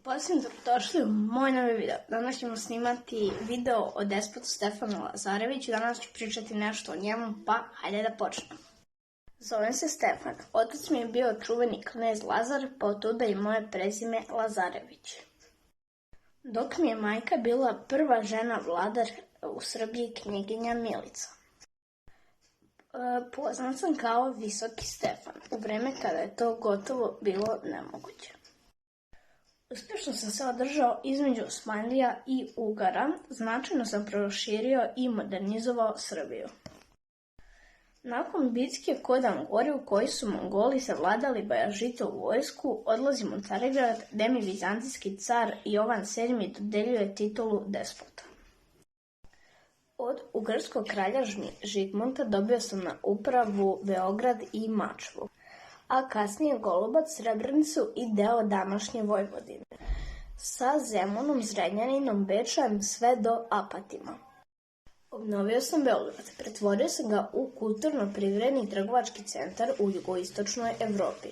Pozdrav, dobrodošli u moj novi video. Danas ćemo snimati video o despotu Stefanu Lazareviću. Danas ću pričati nešto o njemu, pa hajde da počnemo. Zovem se Stefan. Otac mi je bio čuveni knez Lazar, pa otuda i moje prezime Lazarević. Dok mi je majka bila prva žena vladar u Srbiji, knjeginja Milica. Poznat sam kao Visoki Stefan, u vreme kada je to gotovo bilo nemoguće. Uspješno sam se održao između Osmanlija i Ugara, značajno sam proširio i modernizovao Srbiju. Nakon bitke kod Angori u kojoj su Mongoli savladali Bajazitovu vojsku, odlazim u Carigrad gde mi vizantijski car Jovan VII dodeljuje titulu despota. Od ugarskog kralja Žigmunta dobio sam na upravu Beograd i Mačvu, a kasnije Golubac, Srebrenicu i deo današnje Vojvodine, sa Zemunom, Zrenjaninom, Bečajem sve do Apatima. Obnovio sam Beograd, pretvorio sam ga u kulturno-privredni trgovački centar u jugoistočnoj Evropi.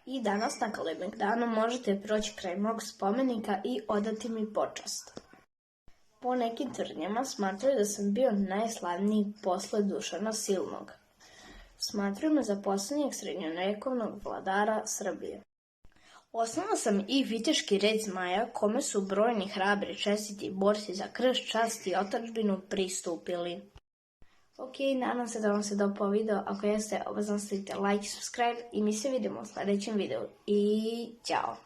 I danas na Kalemegdanu možete proći kraj mog spomenika i odati mi počast. Po nekim tvrdnjama smatraju da sam bio najslavniji posle Dušana Silnog. Smatruju me za poslednjeg srednjovekovnog vladara Srbije. Osnovao sam i viteški red zmaja, kome su brojni hrabri, čestiti borci za krst, čast i otadžbinu pristupili. Ok, nadam se da vam se dopao video. Ako jeste, obavezno stavite like i subscribe i mi se vidimo u sledećem videu. I ćao!